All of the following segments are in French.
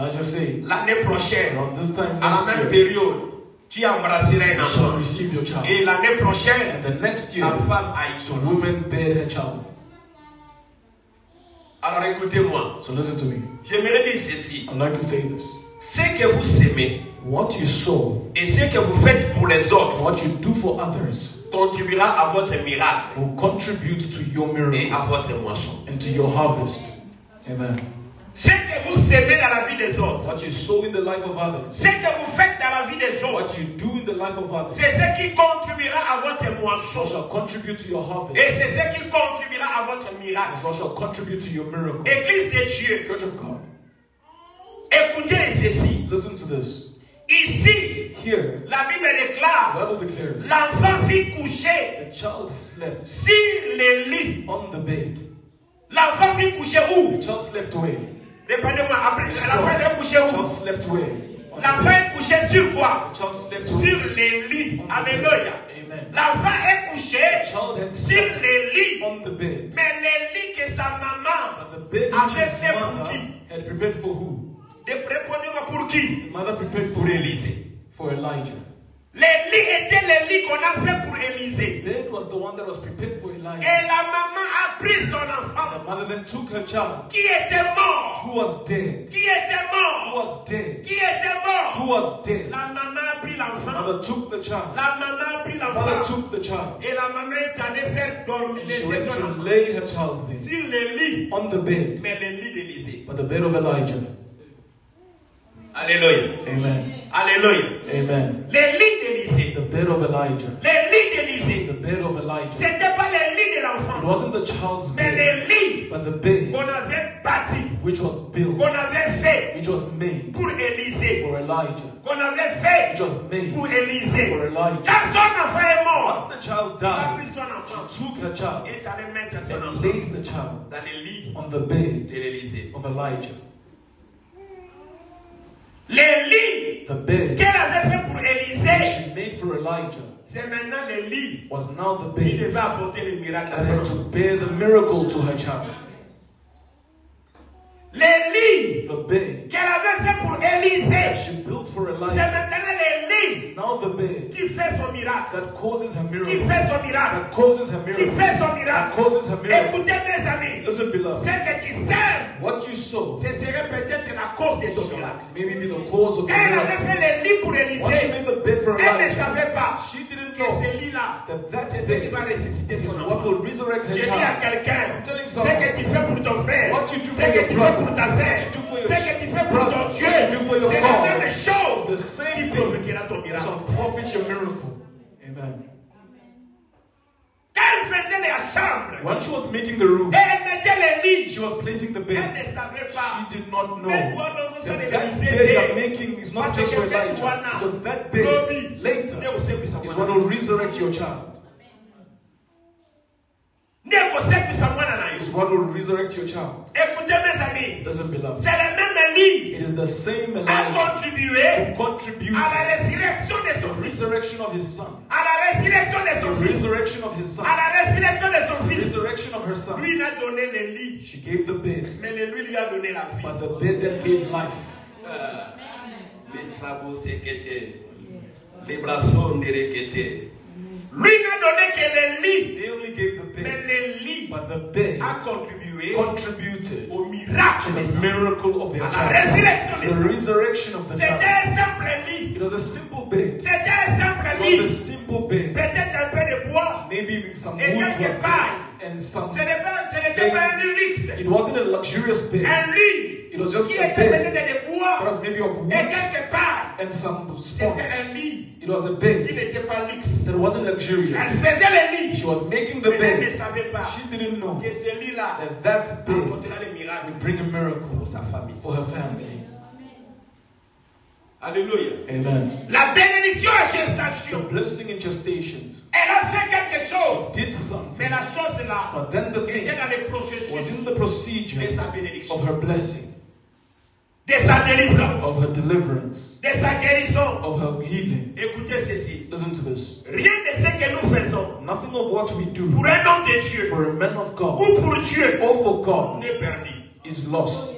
Elijah said, l'année prochaine, around this time à la next même year, période, tu embrasseras un you shall enfant. receive your child. Et l'année prochaine, And the next year, la femme a eu the son enfant. woman bare her child. Alors écoutez-moi. So listen to me. J'aimerais dire ceci. I'd like to say this. Ce que vous semez What you sow, et ce que vous faites pour les autres what you do for others, contribuera à votre miracle will contribute to your et miracle à votre moisson. and to your harvest. Amen. Ce que vous semez dans la vie des autres, What you sow in the life of others, ce que vous faites dans la vie des autres, what you do in the life of others, c'est ce qui contribuera à votre moisson. shall contribute to your harvest. Et c'est ce qui contribuera à votre miracle. What shall contribute to your miracle. Église de Dieu, Church of God, écoutez ceci. listen to this. Ici, Here, la Bible the déclare, Bible declares, l'enfant fut couché the child slept sur le lit. on the bed. L'enfant fut couché où? The child slept away. Répondez-moi après. L'enfant est couché The où? child slept away. On the L'enfant bed. est couché sur quoi? The child slept Sur away. le lit. On the Alléluia. bed. Amen. L'enfant est couché The child had sur slept le lit. on the bed. Mais le lit que sa maman But the bed which avait his fait pour mother qui? had prepared for who? Répondez-moi pour qui? The mother prepared for Pour who? Élisée. For Elijah. Le lit était le lit qu'on a fait pour Élisée. The bed was the one that was prepared for Et Elijah. la maman a pris son enfant The mother then took her child, qui était mort. who was dead, Qui était who mort. was dead, Qui était mort. who was dead. La maman a pris The l'enfant. mother took the child. La maman a pris The mother l'enfant. took the child. Et la maman est allée faire dormir She went son to enfant lay her child there sur le lit. on the bed, Mais le lit d'Élisée. but the bed of Elijah. Alléluia. Amen. Alléluia. Amen. Le lit d'Élisée. The bed of Elijah. Le lit d'Élisée. The bed of Elijah. C'était pas le lit de It l'enfant. wasn't the child's Mais bed, le lit but the bed qu'on avait bâti. which was built, Qu'on avait fait which was made pour Élisée. for Elijah, Qu'on avait fait which was made pour Élisée. for Elijah. Quand son enfant est mort, Once the child il a pris died, son enfant. she took her child Il est allé mettre son and enfant laid the child dans le lit on the bed de l'Élysée. of Elijah. Le lit The bed qu'elle avait fait pour Élisée, she made for Elijah c'est maintenant le lit was now the qui bed devait apporter le miracle à that son had enfant. to bear the miracle to her child. Le lit The bed qu'elle avait fait pour that Élisée, she built for c'est Elijah maintenant le lit is now the bed qui fait son miracle. that causes her Qui miracle. fait son miracle. That causes her Qui miracle. fait son That miracle. causes her miracle. Écoutez mes amis, Listen, ce beloved. que tu sèmes, What you sow ce serait peut-être la cause de ton miracle. maybe be the cause of Quand the elle avait miracle. fait le lit pour Once she Élisée, made the bed for elle ne Elijah, savait pas she didn't que know ce lit-là, that that c'est ce qui bed va ressusciter is son what enfant. will resurrect her J'ai dit à child. quelqu'un, I'm telling ce someone, que tu fais pour ton frère, what you do ce for que your tu fais brother, pour ta what sœur, you do for your ce que tu fais pour brother, ton what Dieu, you do for your c'est la God, même it's chose the qui same thing provoquera ton that miracle. shall profit your miracle. Amen. Quand elle faisait la chambre, When she was making the room, et elle mettait le lit, she was placing the elle bed. ne savait pas. She did not know Mais toi, non, ça that n'est that pas bed you're l'idée. making is not Parce just que for bed Elijah, wana, because that Robi, bed later ne usebisa is mwana. what will resurrect your child. Ne usebisa mwana na Is Yesu. what will resurrect your child. Écoutez mes amis, Listen, beloved. c'est le même lit It is the same a Elijah contribué who contributed à la résurrection de to son the fils, resurrection of his son, à la résurrection de the son fils, resurrection of his son, à la résurrection de son the fils. resurrection of her son. Lui il a donné le lit, She gave the bed, mais le lui a donné la vie. but the bed that gave life. Les travaux s'équitaient, les bras sont déréquetés. Lui n'a donné que le lit, They only gave the mais bed, le lit but the bed a contribué contributed au miracle to de the sa miracle of à their la child, résurrection to de the sa. resurrection of the C'était child. un simple lit. It was a simple bed. C'était un simple It was a lit. simple bed. Peut-être un peu de bois. Maybe with some Et wood quelques was pailles. there and some. Ce n'était pas un luxe. It wasn't a luxurious bed. Un lit It was just qui a était bed. peut-être de It bois was maybe of wood et quelques pailles. and some C'était sponge. un lit It was a qui bed n'était pas luxe. that wasn't Elle luxurious. faisait le lit. She was making the Mais elle ne bed. savait pas She didn't know que ce lit-là that bed apportera le miracle would bring a miracle pour sa famille. for her family. Alléluia. Amen. La bénédiction à The gestation. blessing in gestations Elle a fait quelque chose. did something, Mais la chose là but then the thing était dans les was processus in the procedure de sa bénédiction, of her blessing, de sa délivrance, of her deliverance, de sa guérison. of her healing. Écoutez ceci. Listen to this. Rien de ce que nous faisons Nothing of what we do pour un homme de Dieu for a man of God ou pour Dieu or for God n'est perdu. is lost.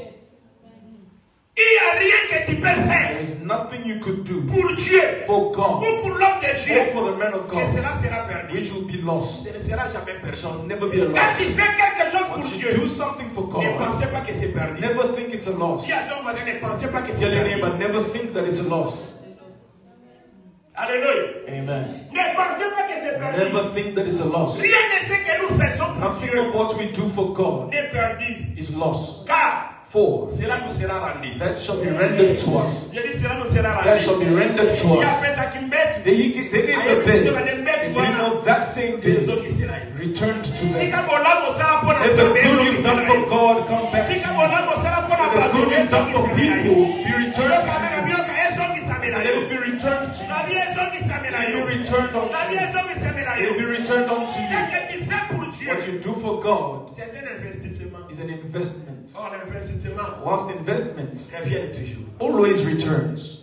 Il n'y a rien peux faire There is nothing you could do pour Dieu for ou God pour l'homme de or Dieu for the man of que God cela sera perdu. which will be lost. Ce ne sera jamais perdu. Shall never be a Quand tu loss. fais quelque chose pour Once Dieu, you do something for ne God, pensez pas que c'est perdu. never think it's a loss. Dis à ton voisin, ne pensez pas que c'est Tell your perdu. neighbor, never think that it's a loss. Alléluia. Amen. Ne pensez pas que c'est perdu. Never think that it's a loss. Rien de ce que nous faisons pour Nothing Dieu of what we do for God n'est perdu. is lost. Car For cela nous sera rendu. that shall be rendered to us. Je dis cela nous sera That rendu. shall be rendered to Il y a us. fait ça qui m'aide. They gave the bed. And they know that same Les bed autres qui sera. returned to Si them. quand mon âme sera pour Let the good you've done for God come back to Si you. quand mon âme sera pour Let the good abandonner you've done for people be returned to you. So let it be returned to you. Let it be returned unto you. Let it be returned unto you. What you do for God C'est un investissement. is an investment. Or l'investissement Whilst investments revient toujours. always returns.